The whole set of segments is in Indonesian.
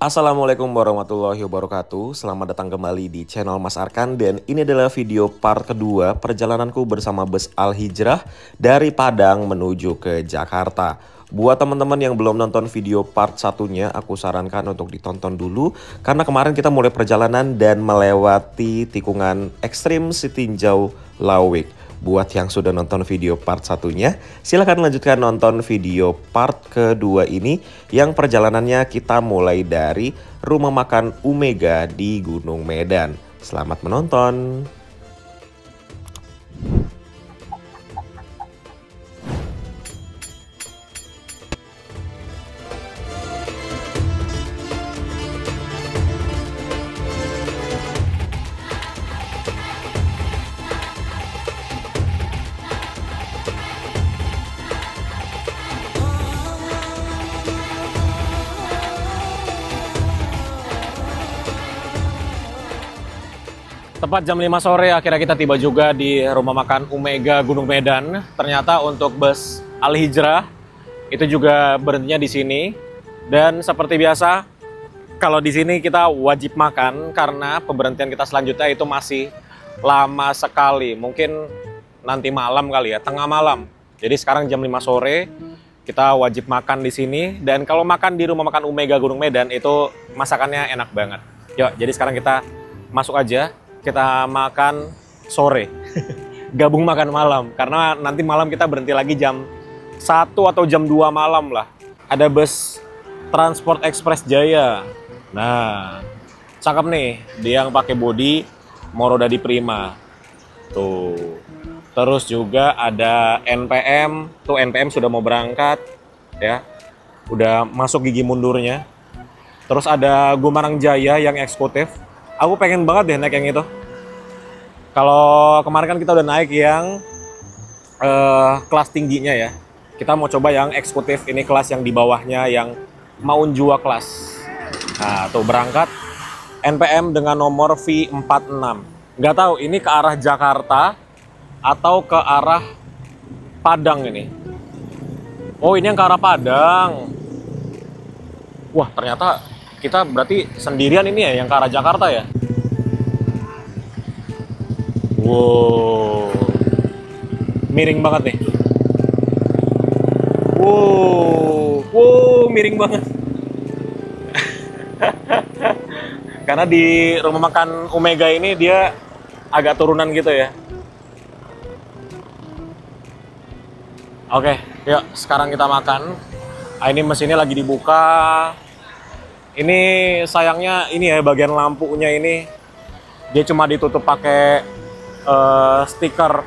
Assalamualaikum warahmatullahi wabarakatuh. Selamat datang kembali di channel Mas Arkan. Dan ini adalah video part kedua perjalananku bersama bus Al Hijrah dari Padang menuju ke Jakarta. Buat teman-teman yang belum nonton video part satunya, aku sarankan untuk ditonton dulu. Karena kemarin kita mulai perjalanan dan melewati tikungan ekstrim Sitinjau Lawik. Buat yang sudah nonton video part satunya, silahkan lanjutkan nonton video part kedua ini yang perjalanannya kita mulai dari rumah makan Umega di Gunung Medan. Selamat menonton. Tepat jam 5 sore akhirnya kita tiba juga di rumah makan Umega Gunung Medan. Ternyata untuk bus Al Hijrah itu juga berhentinya di sini. Dan seperti biasa, kalau di sini kita wajib makan karena pemberhentian kita selanjutnya itu masih lama sekali. Mungkin nanti malam kali ya, tengah malam. Jadi sekarang jam 5 sore kita wajib makan di sini. Dan kalau makan di rumah makan Umega Gunung Medan itu masakannya enak banget. Yuk, jadi sekarang kita masuk aja. Kita makan sore, gabung makan malam. Karena nanti malam kita berhenti lagi jam 1 atau jam 2 malam lah. Ada bus Transport Express Jaya. Nah, cakep nih. Dia yang pakai bodi Morodadi Prima. Tuh. Terus juga ada NPM. Tuh NPM sudah mau berangkat. Ya, udah masuk gigi mundurnya. Terus ada Gumarang Jaya yang eksekutif. Aku pengen banget deh naik yang itu. Kalau kemarin kan kita udah naik yang kelas tingginya ya. Kita mau coba yang eksekutif, ini kelas yang di bawahnya yang Maunjua kelas. Nah, tuh berangkat NPM dengan nomor V46. Nggak tahu ini ke arah Jakarta atau ke arah Padang ini. Oh, ini yang ke arah Padang. Wah, ternyata kita berarti sendirian ini ya yang ke arah Jakarta ya. Wow, miring banget nih. Wow, miring banget. Karena di rumah makan Umega ini dia agak turunan gitu ya. Oke, yuk sekarang kita makan. Ini mesinnya lagi dibuka. Ini sayangnya ini ya bagian lampunya ini dia cuma ditutup pakai stiker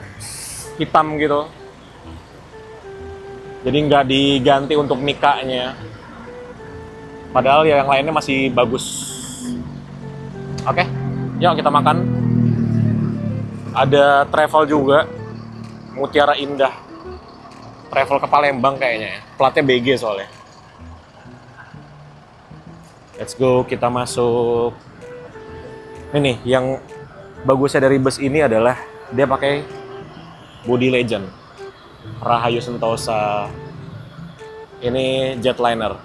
hitam gitu. Jadi nggak diganti untuk mikanya. Padahal ya yang lainnya masih bagus. Oke, yuk kita makan. Ada travel juga, Mutiara Indah. Travel ke Palembang kayaknya ya. Platnya BG soalnya. Let's go, kita masuk. Ini yang bagusnya dari bus ini adalah dia pakai body legend Rahayu Sentosa. Ini jetliner.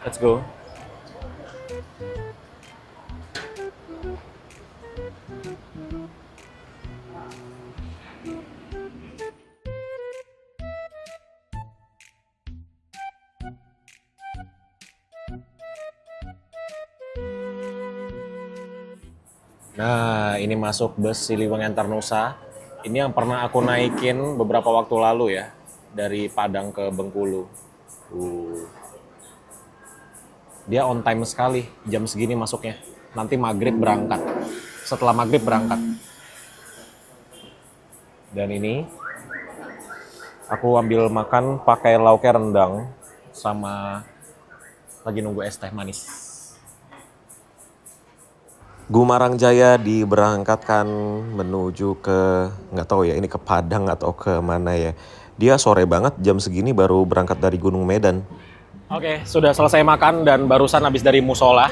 Let's go. Nah, ini masuk bus Siliwangi Antarnusa. Ini yang pernah aku naikin beberapa waktu lalu ya, dari Padang ke Bengkulu. Dia on time sekali, jam segini masuknya. Nanti maghrib berangkat. Setelah maghrib berangkat. Dan ini, aku ambil makan pakai lauknya rendang, sama lagi nunggu es teh manis. Gumarang Jaya diberangkatkan menuju ke, nggak tahu ya ini ke Padang atau ke mana ya. Dia sore banget, jam segini baru berangkat dari Gunung Medan. Oke, sudah selesai makan dan barusan habis dari musola.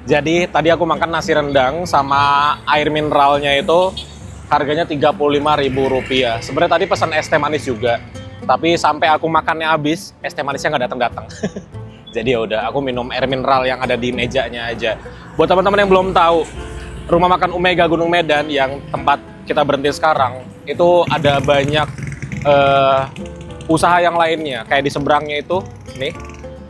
Jadi tadi aku makan nasi rendang sama air mineralnya itu harganya Rp35.000. Sebenarnya tadi pesan es teh manis juga. Tapi sampai aku makannya habis, es teh manisnya nggak datang-datang. Jadi ya udah, aku minum air mineral yang ada di mejanya aja. Buat teman-teman yang belum tahu, rumah makan Omega Gunung Medan yang tempat kita berhenti sekarang, itu ada banyak usaha yang lainnya. Kayak di seberangnya itu, nih,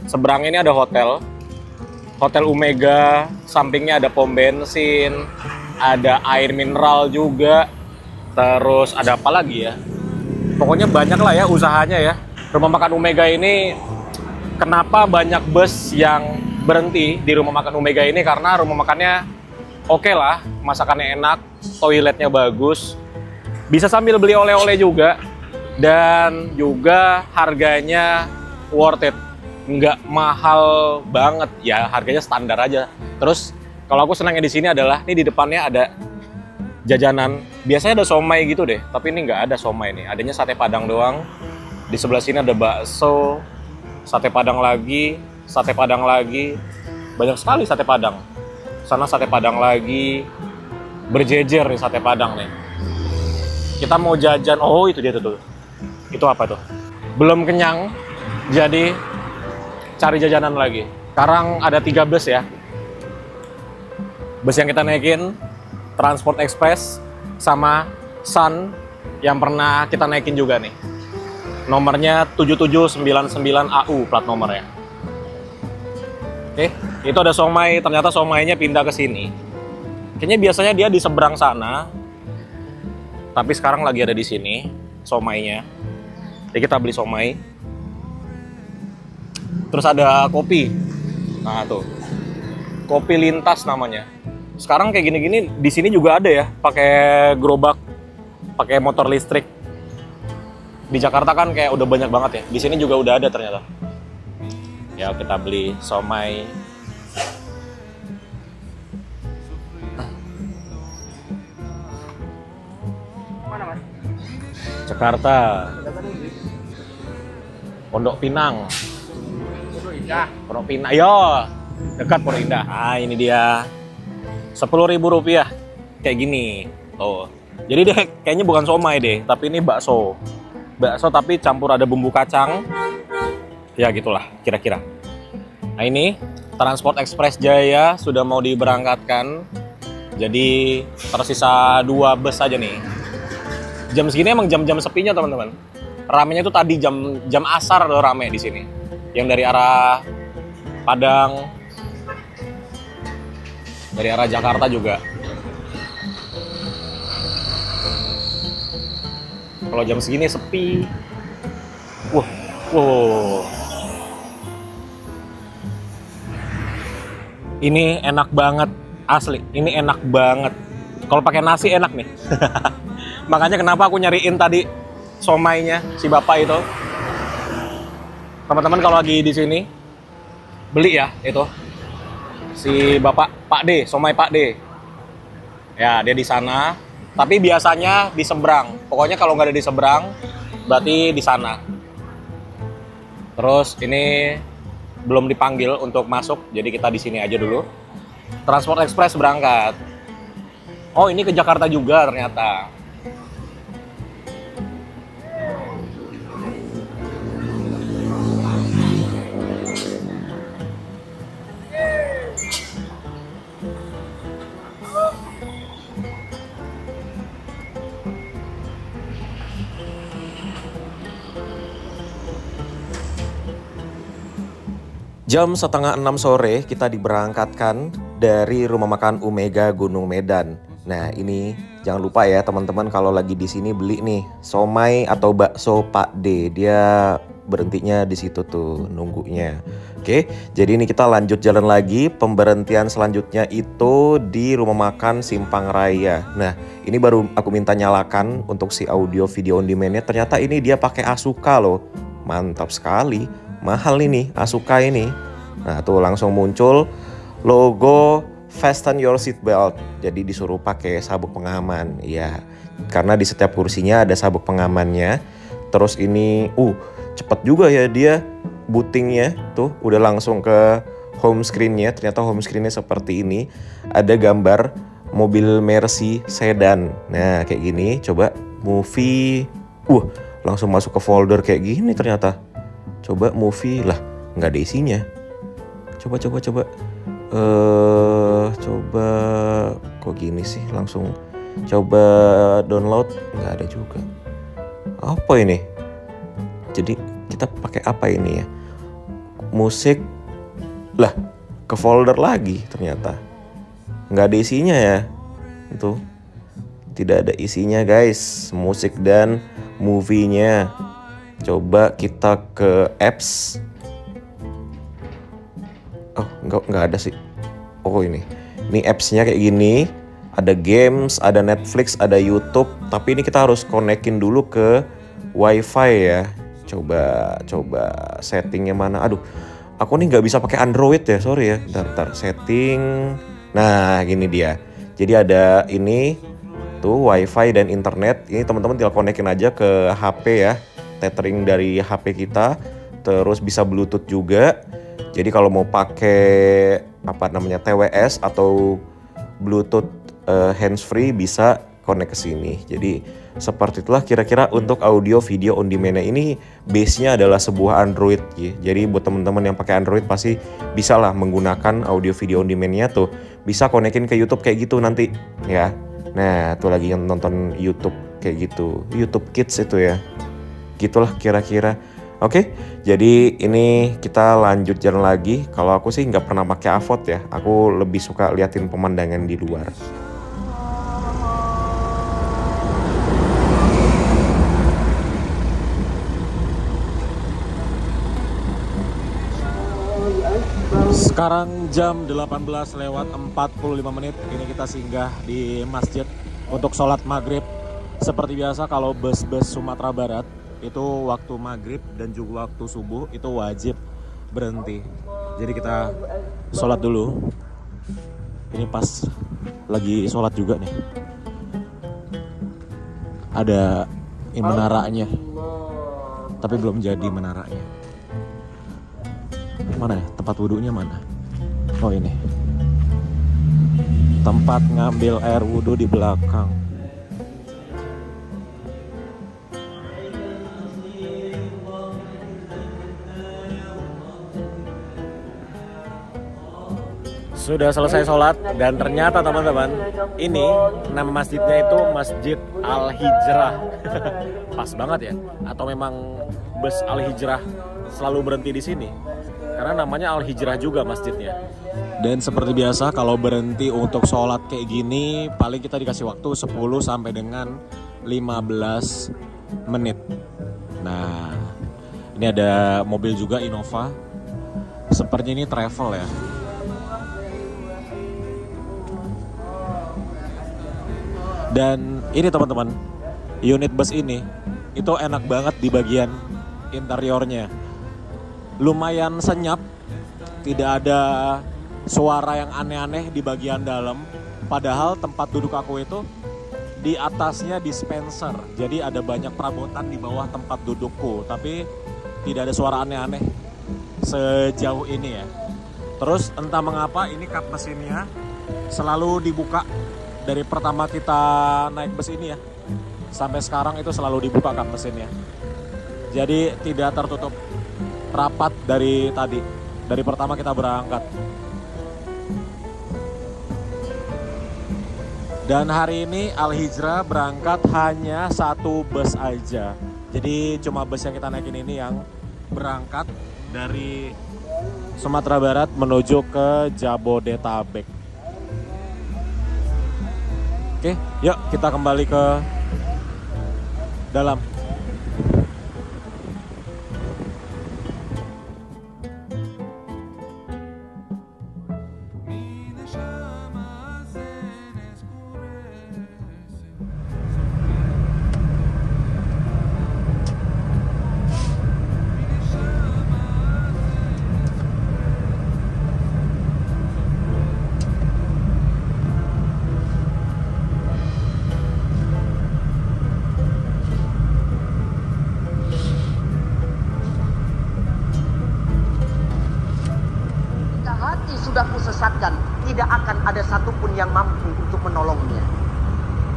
seberangnya ini ada Hotel Omega, sampingnya ada pom bensin, ada air mineral juga, terus ada apa lagi ya? Pokoknya banyak lah ya usahanya ya. Rumah makan Omega ini, kenapa banyak bus yang berhenti di rumah makan Omega ini? Karena rumah makannya oke lah, masakannya enak, toiletnya bagus, bisa sambil beli oleh-oleh juga, dan juga harganya worth it, nggak mahal banget ya, harganya standar aja. Terus kalau aku senangnya di sini adalah, ini di depannya ada jajanan, biasanya ada somai gitu deh, tapi ini nggak ada somai nih, adanya sate padang doang. Di sebelah sini ada bakso, sate padang lagi, banyak sekali sate padang. Sana sate padang lagi, berjejer nih sate padang nih. Kita mau jajan, oh itu dia tuh. Itu apa tuh? Belum kenyang, jadi cari jajanan lagi. Sekarang ada 3 bus ya. Bus yang kita naikin, Transport Express, sama Sun yang pernah kita naikin juga nih. Nomornya 7799 AU plat nomornya. Oke, itu ada somai, ternyata somainya pindah ke sini. Kayaknya biasanya dia di seberang sana, tapi sekarang lagi ada di sini somainya. Jadi kita beli somai. Terus ada kopi. Nah tuh, kopi lintas namanya. Sekarang kayak gini-gini di sini juga ada ya, pakai gerobak, pakai motor listrik. Di Jakarta kan kayak udah banyak banget ya. Di sini juga udah ada ternyata. Ya kita beli somai. Mana, Mas? Jakarta. Pondok Pinang. Pondok Indah. Pondok Pinang. Yo, dekat Pondok Indah. Ah, ini dia. Rp10.000 kayak gini. Tuh. Jadi dia kayaknya bukan somai deh, tapi ini bakso. Bakso tapi campur ada bumbu kacang. Ya gitulah kira-kira. Nah ini Transport Express Jaya sudah mau diberangkatkan. Jadi tersisa 2 bus saja nih. Jam segini emang jam-jam sepinya teman-teman. Ramenya tuh tadi jam asar udah rame di sini. Yang dari arah Padang, dari arah Jakarta juga. Kalau jam segini sepi. Wow. Ini enak banget, asli. Ini enak banget. Kalau pakai nasi enak nih. Makanya kenapa aku nyariin tadi somainya si bapak itu. Teman-teman kalau lagi di sini beli ya itu. Si bapak Pak D, somai Pak D. Ya, dia di sana. Tapi biasanya di seberang. Pokoknya kalau nggak ada di seberang, berarti di sana. Terus ini belum dipanggil untuk masuk, jadi kita di sini aja dulu. Transport Express berangkat. Oh, ini ke Jakarta juga ternyata. Jam setengah 6 sore kita diberangkatkan dari rumah makan Omega Gunung Medan. Nah ini jangan lupa ya teman-teman kalau lagi di sini beli nih somai atau bakso Pak D, dia berhentinya di situ tuh nunggunya. Oke, jadi ini kita lanjut jalan lagi. Pemberhentian selanjutnya itu di rumah makan Simpang Raya. Nah ini baru aku minta nyalakan untuk si audio video on demand-nya. Ternyata ini dia pakai Asuka loh, mantap sekali. Mahal ini Asuka ini. Nah tuh langsung muncul logo fasten your seat belt. Jadi disuruh pakai sabuk pengaman. Ya, karena di setiap kursinya ada sabuk pengamannya. Terus ini cepet juga ya dia bootingnya. Tuh udah langsung ke home screen-nya. Ternyata home screen-nya seperti ini. Ada gambar mobil Mercy sedan. Nah kayak gini. Coba movie. Langsung masuk ke folder kayak gini ternyata. Coba movie lah, nggak ada isinya. Coba. Coba kok gini sih, langsung coba download, nggak ada juga. Apa ini? Jadi kita pakai apa ini ya? Musik lah, ke folder lagi ternyata. Nggak ada isinya ya. Itu tidak ada isinya guys, musik dan movie-nya. Coba kita ke apps. Oh, nggak ada sih. Oh ini apps-nya kayak gini. Ada games, ada Netflix, ada YouTube. Tapi ini kita harus konekin dulu ke WiFi ya. Coba settingnya mana? Aduh, aku nih nggak bisa pakai Android ya, sorry ya. Bentar, setting. Nah, gini dia. Jadi ada ini tuh WiFi dan internet. Ini teman-teman tinggal konekin aja ke HP ya. Tethering dari HP kita. Terus bisa Bluetooth juga. Jadi kalau mau pakai TWS atau Bluetooth handsfree bisa connect ke sini. Jadi seperti itulah kira-kira untuk audio video on demand ini. Base-nya adalah sebuah Android ya. Jadi buat teman-teman yang pakai Android pasti bisa lah menggunakan audio video on demand-nya tuh. Bisa konekin ke YouTube kayak gitu nanti ya. Nah, tuh lagi yang nonton YouTube kayak gitu. YouTube Kids itu ya. Gitulah kira-kira. Oke, jadi ini kita lanjut jalan lagi. Kalau aku sih nggak pernah pakai Avot ya. Aku lebih suka liatin pemandangan di luar. Sekarang jam 18:45. Ini kita singgah di masjid untuk sholat maghrib. Seperti biasa kalau bus-bus Sumatera Barat itu waktu maghrib dan juga waktu subuh itu wajib berhenti. Jadi kita sholat dulu. Ini pas lagi sholat juga nih. Ada menaranya, tapi belum jadi menaranya. Mana ya? Tempat wudhunya mana? Oh ini. Tempat ngambil air wudhu di belakang. Sudah selesai sholat dan ternyata teman-teman ini nama masjidnya itu Masjid Al-Hijrah. Pas banget ya? Atau memang bus Al-Hijrah selalu berhenti di sini? Karena namanya Al-Hijrah juga masjidnya. Dan seperti biasa kalau berhenti untuk sholat kayak gini paling kita dikasih waktu 10 sampai dengan 15 menit. Nah, ini ada mobil juga Innova. Sepertinya ini travel ya. Dan ini teman-teman, unit bus ini itu enak banget di bagian interiornya. Lumayan senyap, tidak ada suara yang aneh-aneh di bagian dalam. Padahal tempat duduk aku itu di atasnya dispenser. Jadi ada banyak perabotan di bawah tempat dudukku. Tapi tidak ada suara aneh-aneh sejauh ini ya. Terus entah mengapa ini kap mesinnya selalu dibuka. Dari pertama kita naik bus ini ya, sampai sekarang itu selalu dibuka kap mesinnya. Jadi tidak tertutup rapat dari tadi, dari pertama kita berangkat. Dan hari ini Al-Hijrah berangkat hanya satu bus aja. Jadi cuma bus yang kita naikin ini yang berangkat dari Sumatera Barat menuju ke Jabodetabek. Oke, yuk kita kembali ke dalam. Sudah kusesatkan, tidak akan ada satupun yang mampu untuk menolongnya.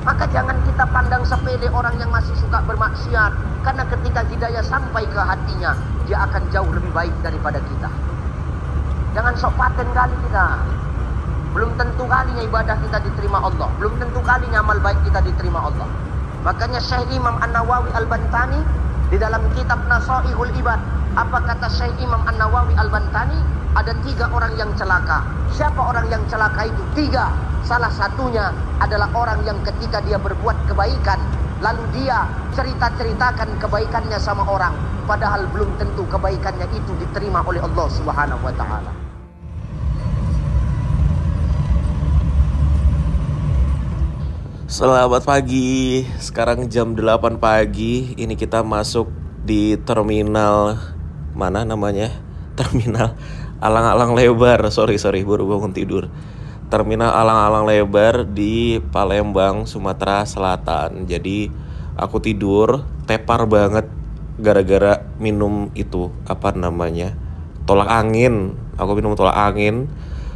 Maka jangan kita pandang sepele orang yang masih suka bermaksiat, karena ketika hidayah sampai ke hatinya, dia akan jauh lebih baik daripada kita. Jangan Jangan sok paten kali kita. Belum tentu kalinya ibadah kita diterima Allah. Belum tentu kalinya amal baik kita diterima Allah. Makanya Syekh Imam An-Nawawi Al-Bantani di dalam kitab Nasaihul Ibad, apa kata Syekh Imam An-Nawawi Al-Bantani? Ada 3 orang yang celaka. Siapa orang yang celaka itu? 3. Salah satunya adalah orang yang ketika dia berbuat kebaikan, lalu dia cerita-ceritakan kebaikannya sama orang, padahal belum tentu kebaikannya itu diterima oleh Allah Subhanahu wa taala. Selamat pagi, sekarang jam 8 pagi. Ini kita masuk di terminal, mana namanya? Terminal Alang-Alang Lebar. Sorry, baru bangun tidur. Terminal Alang-Alang Lebar di Palembang, Sumatera Selatan. Jadi aku tidur, tepar banget gara-gara minum itu, apa namanya? Tolak angin. Aku minum tolak angin,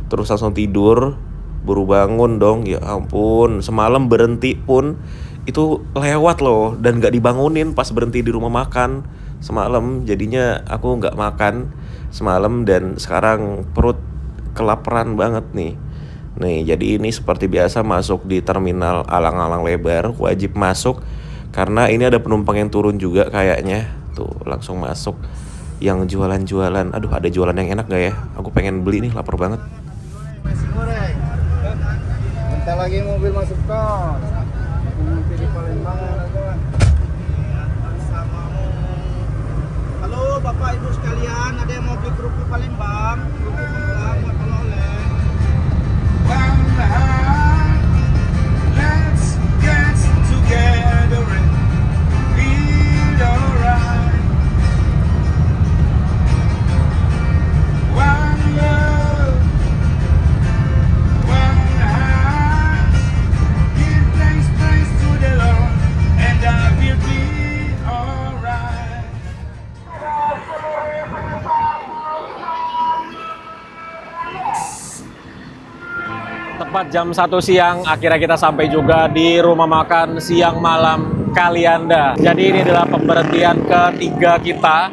terus langsung tidur. Baru bangun dong, ya ampun. Semalam berhenti pun itu lewat loh, dan gak dibangunin pas berhenti di rumah makan semalam. Jadinya aku gak makan semalam, dan sekarang perut kelaparan banget nih. Jadi ini seperti biasa masuk di terminal Alang-Alang Lebar, wajib masuk karena ini ada penumpang yang turun juga kayaknya. Tuh langsung masuk. Yang jualan-jualan, aduh ada jualan yang enak gak ya? Aku pengen beli nih, lapar banget. Nasi goreng. Bentar lagi mobil masuk tol. Nanti di Palembang ada. Halo Bapak Ibu sekalian, ada yang mau beli kerupuk Palembang? Kerupuk Palembang buat oleh-oleh. Let's get together and feel alright. One love, one heart. Give thanks, praise to the Lord, and I will be alright. Tepat jam 1 siang, akhirnya kita sampai juga di rumah makan siang malam Kalianda. Jadi ini adalah pemberhentian ketiga kita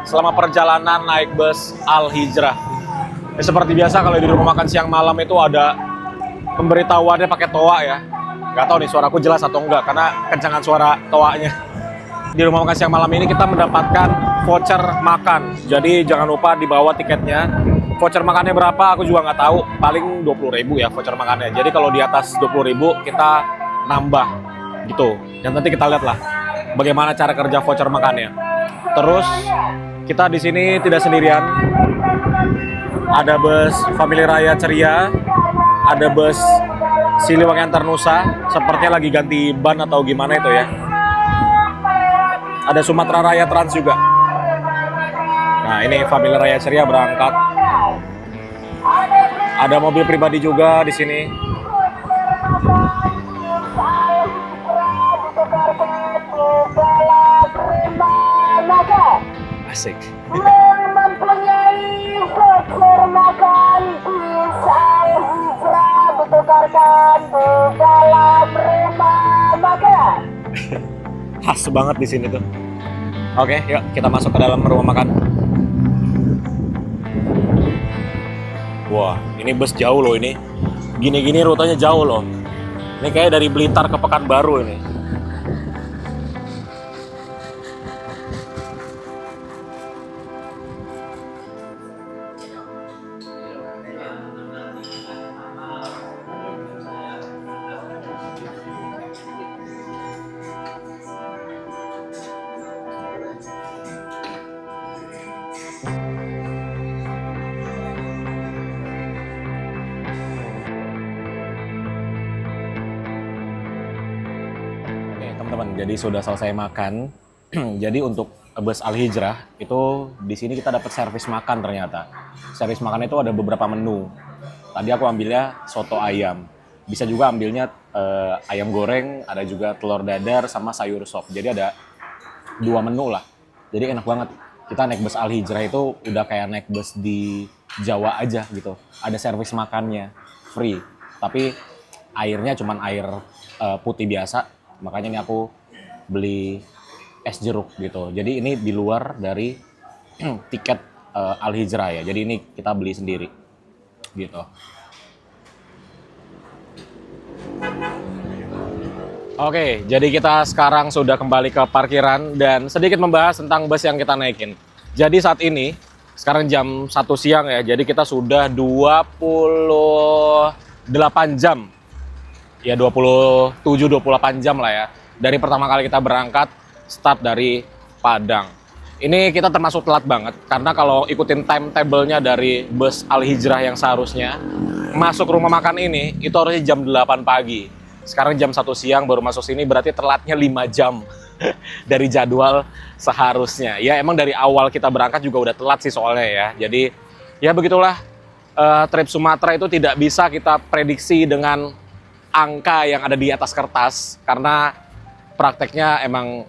selama perjalanan naik bus Al-Hijrah. Seperti biasa kalau di rumah makan siang malam itu ada pemberitahuannya pakai toa ya. Gak tahu nih suaraku jelas atau enggak karena kencangan suara toanya. Di rumah makan siang malam ini kita mendapatkan voucher makan. Jadi jangan lupa dibawa tiketnya. Voucher makannya berapa aku juga nggak tahu, paling 20.000 ya voucher makannya. Jadi kalau di atas 20.000 kita nambah gitu. Dan nanti kita lihat lah bagaimana cara kerja voucher makannya. Terus kita di sini tidak sendirian. Ada bus Family Raya Ceria, ada bus Siliwangi Antar Nusa, sepertinya lagi ganti ban atau gimana itu ya. Ada Sumatera Raya Trans juga. Nah ini Family Raya Ceria berangkat. Ada mobil pribadi juga di sini. Asik. Mempunyai voucher makan bisa hijrah ditukarkan ke dalam rumah makan. Khas banget di sini tuh. Oke, yuk kita masuk ke dalam rumah makan. Wah, ini bus jauh loh ini. Gini-gini rutenya jauh loh. Ini kayak dari Blitar ke Pekanbaru ini. Teman-teman, jadi sudah selesai makan. Jadi untuk bus Al-Hijrah itu di sini kita dapat servis makan ternyata. Servis makan itu ada beberapa menu. Tadi aku ambilnya soto ayam. Bisa juga ambilnya ayam goreng, ada juga telur dadar sama sayur sop. Jadi ada 2 menu lah. Jadi enak banget. Kita naik bus Al-Hijrah itu udah kayak naik bus di Jawa aja gitu. Ada servis makannya free. Tapi airnya cuman air putih biasa. Makanya ini aku beli es jeruk gitu. Jadi ini di luar dari tiket Al-Hijrah ya. Jadi ini kita beli sendiri. gitu. Oke, jadi kita sekarang sudah kembali ke parkiran dan sedikit membahas tentang bus yang kita naikin. Jadi saat ini, sekarang jam 1 siang ya, jadi kita sudah 28 jam. Ya 27-28 jam lah ya. Dari pertama kali kita berangkat, start dari Padang. Ini kita termasuk telat banget, karena kalau ikutin timetable-nya dari bus Al Hijrah yang seharusnya masuk rumah makan ini, itu harusnya jam 8 pagi. Sekarang jam 1 siang baru masuk sini, berarti telatnya 5 jam dari jadwal seharusnya. Ya emang dari awal kita berangkat juga udah telat sih soalnya ya. Jadi ya begitulah, trip Sumatera itu tidak bisa kita prediksi dengan angka yang ada di atas kertas, karena prakteknya emang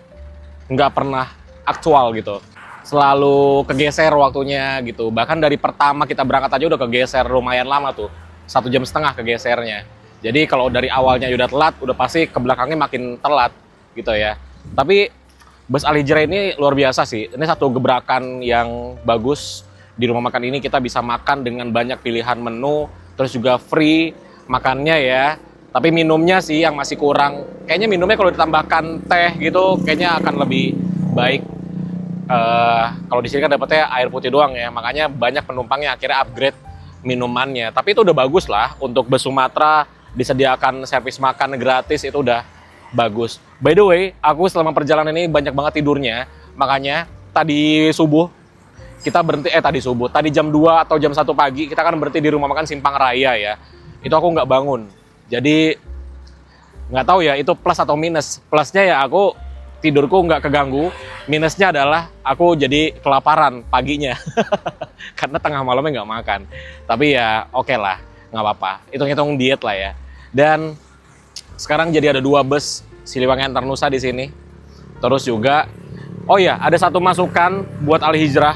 nggak pernah aktual gitu. Selalu kegeser waktunya gitu. Bahkan dari pertama kita berangkat aja udah kegeser lumayan lama tuh. 1,5 jam kegesernya. Jadi kalau dari awalnya udah telat, udah pasti ke belakangnya makin telat gitu ya. Tapi bus Al Hijrah ini luar biasa sih. Ini satu gebrakan yang bagus. Di rumah makan ini kita bisa makan dengan banyak pilihan menu, terus juga free makannya ya. Tapi minumnya sih yang masih kurang. Kayaknya minumnya kalau ditambahkan teh gitu, kayaknya akan lebih baik. Kalau di sini kan dapetnya air putih doang ya, makanya banyak penumpangnya akhirnya upgrade minumannya. Tapi itu udah bagus lah, untuk bus Sumatera disediakan servis makan gratis, itu udah bagus. By the way, aku selama perjalanan ini banyak banget tidurnya, makanya tadi subuh kita berhenti, tadi jam 2 atau jam 1 pagi kita kan berhenti di rumah makan Simpang Raya ya. Itu aku nggak bangun, jadi nggak tahu ya itu plus atau minus. Plusnya ya aku tidurku nggak keganggu, minusnya adalah aku jadi kelaparan paginya karena tengah malamnya nggak makan. Tapi ya oke lah, nggak apa-apa, hitung-hitung diet lah ya. Dan sekarang jadi ada 2 bus Siliwangi Antarnusa di sini. Terus juga, oh ya, ada satu masukan buat Al Hijrah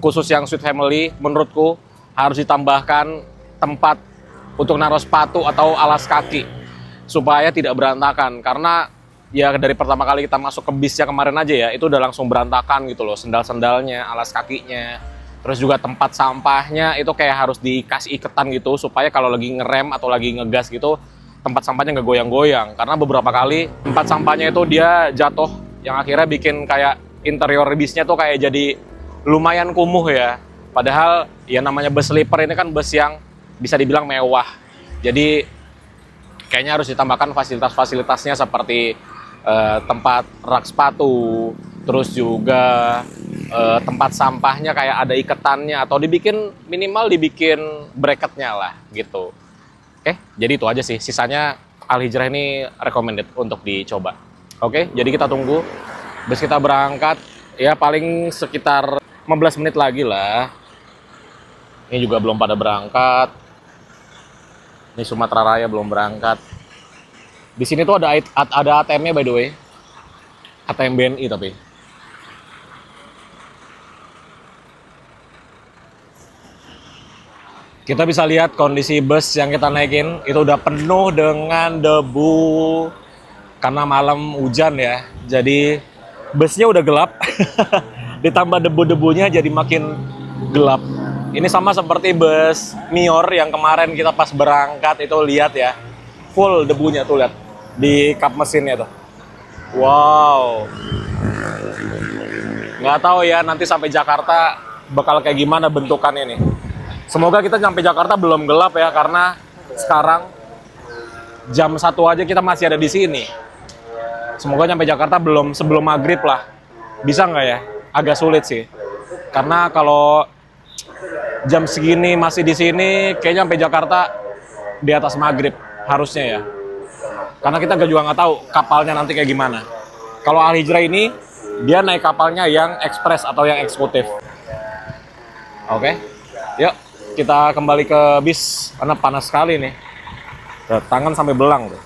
khusus yang Sweet Family, menurutku harus ditambahkan tempat untuk naruh sepatu atau alas kaki supaya tidak berantakan. Karena ya dari pertama kali kita masuk ke bisnya kemarin aja ya, itu udah langsung berantakan gitu loh, sendal-sendalnya, alas kakinya. Terus juga tempat sampahnya itu kayak harus dikasih iketan gitu, supaya kalau lagi ngerem atau lagi ngegas gitu, tempat sampahnya nggak goyang-goyang. Karena beberapa kali tempat sampahnya itu dia jatuh, yang akhirnya bikin kayak interior bisnya tuh kayak jadi lumayan kumuh ya. Padahal ya namanya bus sleeper ini kan bus yang bisa dibilang mewah. Jadi kayaknya harus ditambahkan fasilitas-fasilitasnya seperti tempat rak sepatu, terus juga tempat sampahnya kayak ada iketannya, atau minimal dibikin bracketnya lah gitu. Oke, jadi itu aja sih. Sisanya Al Hijrah ini recommended untuk dicoba. Oke, jadi kita tunggu bus kita berangkat ya, paling sekitar 15 menit lagi lah. Ini juga belum pada berangkat. Ini Sumatera Raya belum berangkat. Di sini tuh ada ATM-nya by the way. ATM BNI tapi. Kita bisa lihat kondisi bus yang kita naikin itu udah penuh dengan debu karena malam hujan ya. Jadi busnya udah gelap. Ditambah debu-debunya jadi makin gelap. Ini sama seperti bus Mior yang kemarin kita pas berangkat itu, lihat ya. Full debunya tuh, lihat di kap mesinnya tuh. Wow. Nggak tahu ya nanti sampai Jakarta bakal kayak gimana bentukannya nih. Semoga kita sampai Jakarta belum gelap ya, karena sekarang jam 1 aja kita masih ada di sini. Semoga sampai Jakarta belum sebelum maghrib lah. Bisa nggak ya? Agak sulit sih. Karena kalau jam segini masih di sini, kayaknya sampai Jakarta di atas maghrib harusnya ya. Karena kita juga nggak tahu kapalnya nanti kayak gimana. Kalau Al Hijrah ini dia naik kapalnya yang ekspres atau yang eksekutif. Oke, yuk kita kembali ke bis karena panas sekali nih. Tangan sampai belang tuh.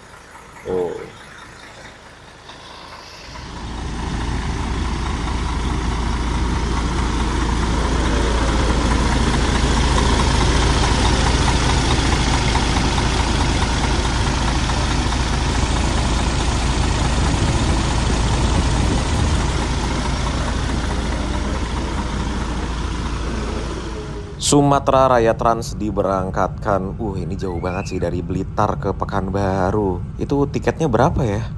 Sumatera Raya Trans diberangkatkan. Ini jauh banget sih dari Blitar ke Pekanbaru. Itu tiketnya berapa ya?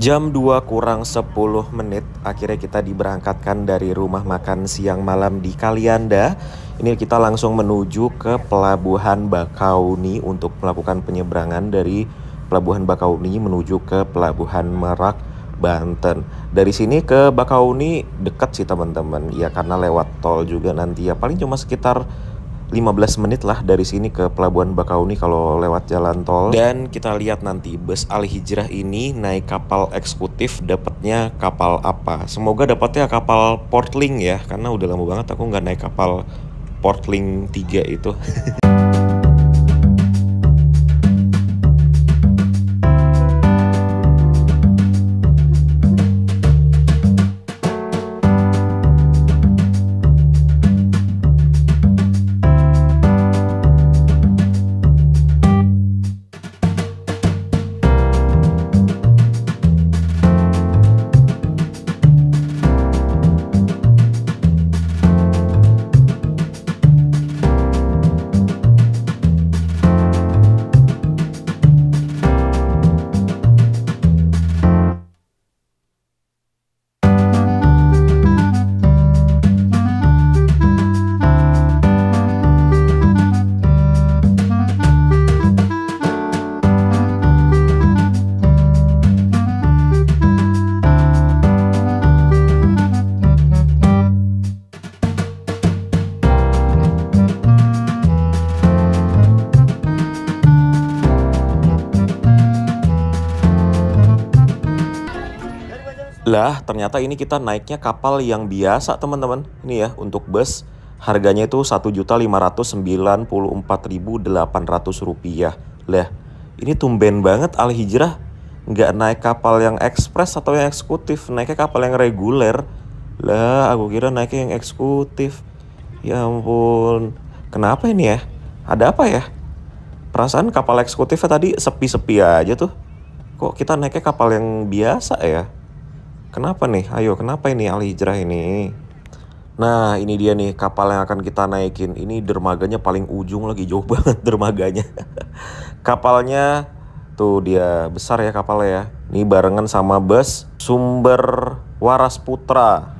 Jam 2 kurang 10 menit akhirnya kita diberangkatkan dari rumah makan siang malam di Kalianda. Ini kita langsung menuju ke Pelabuhan Bakauni untuk melakukan penyeberangan dari Pelabuhan Bakauni menuju ke Pelabuhan Merak, Banten. Dari sini ke Bakauni dekat sih teman-teman. Ya karena lewat tol juga nanti ya, paling cuma sekitar 15 menit lah dari sini ke Pelabuhan Bakauni kalau lewat jalan tol. Dan kita lihat nanti bus Al Hijrah ini naik kapal eksekutif dapatnya kapal apa. Semoga dapatnya kapal Portling ya, karena udah lama banget aku nggak naik kapal Portling 3 itu. Lah, ternyata ini kita naiknya kapal yang biasa, teman-teman. Ini ya, untuk bus harganya itu Rp1.594.800. Lah, ini tumben banget Al Hijrah nggak naik kapal yang ekspres atau yang eksekutif, naiknya kapal yang reguler. Lah, aku kira naiknya yang eksekutif. Ya ampun, kenapa ini ya? Ada apa ya? Perasaan kapal eksekutifnya tadi sepi-sepi aja tuh. Kok kita naiknya kapal yang biasa ya? Kenapa nih? Ayo, kenapa ini Al Hijrah ini? Nah, ini dia nih kapal yang akan kita naikin. Ini dermaganya paling ujung lagi, jauh banget dermaganya. Kapalnya tuh dia besar ya kapalnya ya. Ini barengan sama bus Sumber Waras Putra.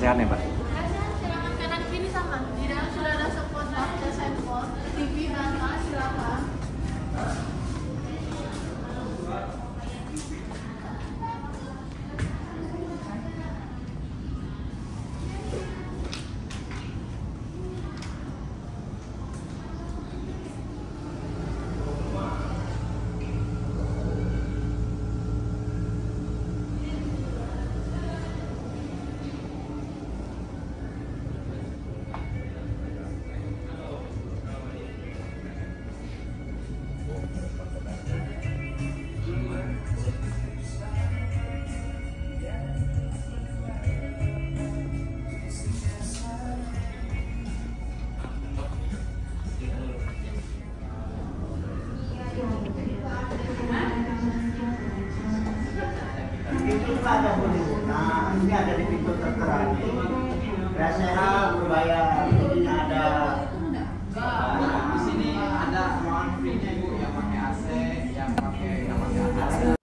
lesehan ya, Mbak? Silakan kanan kiri sama. Di dalam sudah ada spot ada handphone, TV data silakan. Itu ada boleh. Nah, ini ada di pintu tertera. Ya sehat berbayar. Ini ada. Di sini ada ruangan free-nya Ibu yang pakai AC, yang pakai AC.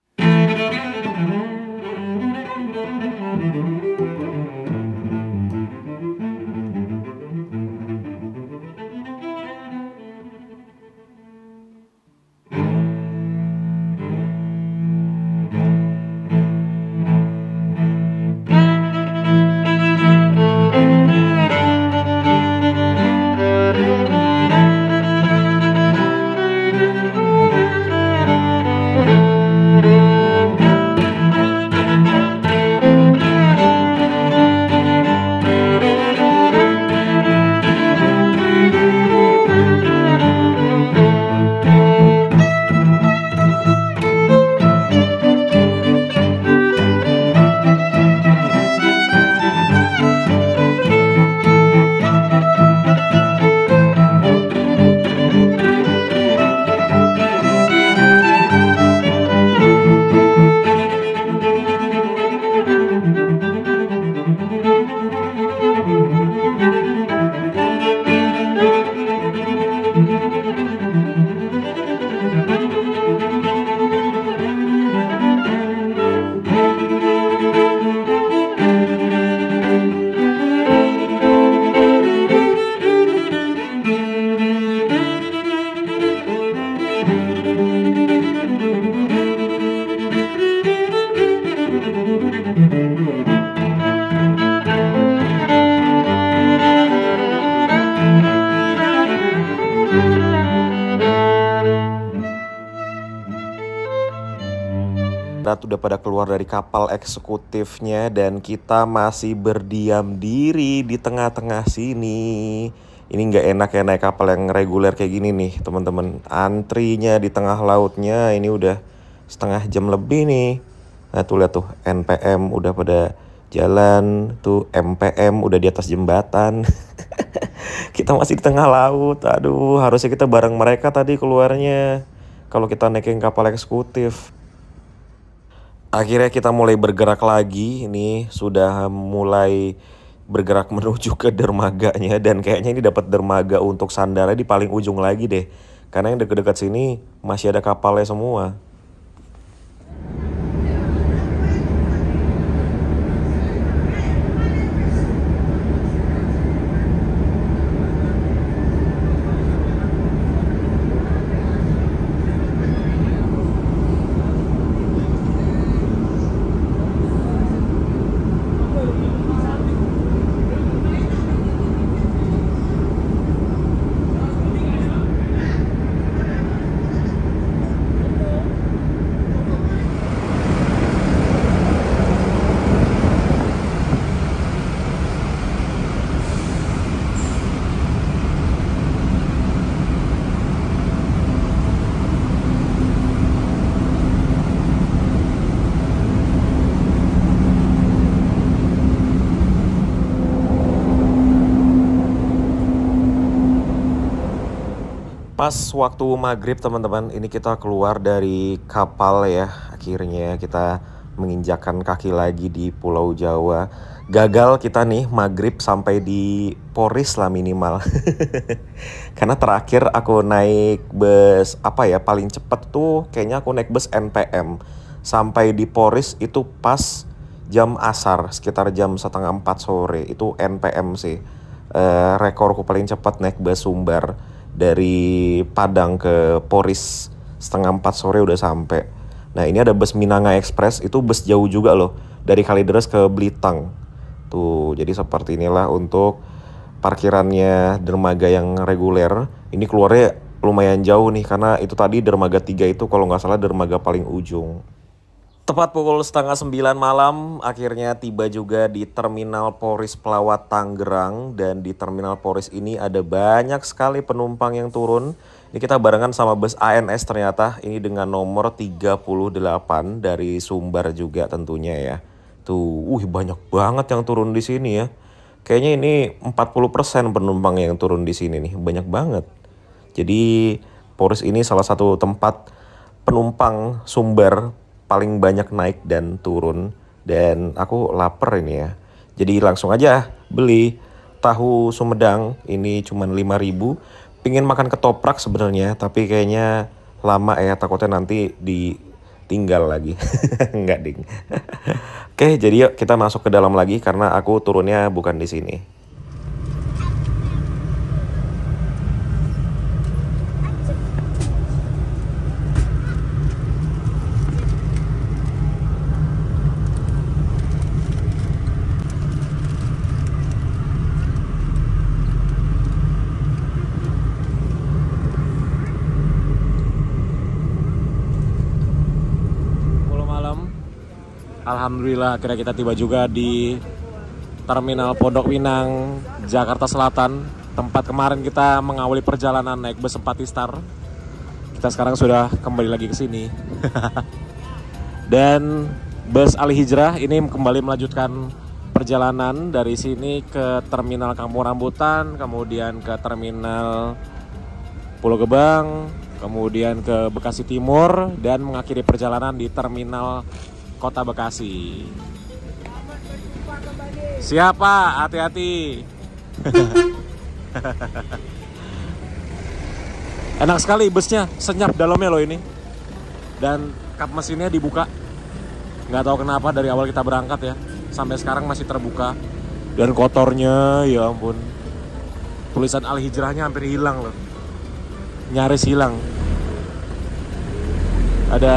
Udah pada keluar dari kapal eksekutifnya dan kita masih berdiam diri di tengah-tengah sini. Ini nggak enak ya naik kapal yang reguler kayak gini nih teman-teman. Antrinya di tengah lautnya ini udah setengah jam lebih nih. Nah tuh lihat tuh NPM udah pada jalan, tuh MPM udah di atas jembatan. Kita masih di tengah laut. Aduh, harusnya kita bareng mereka tadi keluarnya kalau kita naikin kapal eksekutif. Akhirnya kita mulai bergerak lagi. Ini sudah mulai bergerak menuju ke dermaganya. Dan kayaknya ini dapat dermaga untuk sandara di paling ujung lagi deh. Karena yang dekat-dekat sini masih ada kapalnya semua. Pas waktu maghrib teman-teman, ini kita keluar dari kapal ya. Akhirnya kita menginjakkan kaki lagi di Pulau Jawa. Gagal kita nih maghrib sampai di Poris lah minimal. Karena terakhir aku naik bus apa ya, paling cepet tuh kayaknya aku naik bus NPM. Sampai di Poris itu pas jam asar, sekitar jam setengah 4 sore. Itu NPM sih. Rekorku paling cepat naik bus Sumbar dari Padang ke Poris setengah 4 sore udah sampai. Nah ini ada bus Minanga Express, itu bus jauh juga loh, dari Kalideres ke Blitang. Tuh, jadi seperti inilah untuk parkirannya dermaga yang reguler. Ini keluarnya lumayan jauh nih, karena itu tadi dermaga 3 itu kalau nggak salah dermaga paling ujung. Tepat pukul setengah 9 malam, akhirnya tiba juga di Terminal Poris Pelawat Tangerang. Dan di Terminal Poris ini ada banyak sekali penumpang yang turun. Ini kita barengan sama bus ANS ternyata, ini dengan nomor 38 dari Sumbar juga tentunya ya. Tuh, banyak banget yang turun di sini ya. Kayaknya ini 40% penumpang yang turun di sini nih, banyak banget. Jadi Poris ini salah satu tempat penumpang Sumbar paling banyak naik dan turun. Dan aku lapar ini ya. Jadi langsung aja beli tahu Sumedang, ini cuman 5.000. Pingin makan ketoprak sebenarnya, tapi kayaknya lama ya, takutnya nanti ditinggal lagi. Enggak ding. Oke, jadi yuk kita masuk ke dalam lagi karena aku turunnya bukan di sini. Alhamdulillah akhirnya kita tiba juga di Terminal Pondok Pinang, Jakarta Selatan. Tempat kemarin kita mengawali perjalanan naik bus Sempatistar. Kita sekarang sudah kembali lagi ke sini. Dan bus Al Hijrah ini kembali melanjutkan perjalanan dari sini ke Terminal Kampung Rambutan, kemudian ke Terminal Pulau Gebang, kemudian ke Bekasi Timur, dan mengakhiri perjalanan di Terminal Kota Bekasi. Siapa? Hati-hati. Enak sekali busnya, senyap dalamnya loh ini. Dan kap mesinnya dibuka. Nggak tahu kenapa dari awal kita berangkat ya, sampai sekarang masih terbuka. Dan kotornya, ya ampun. Tulisan Al Hijrahnya hampir hilang loh. Nyaris hilang. Ada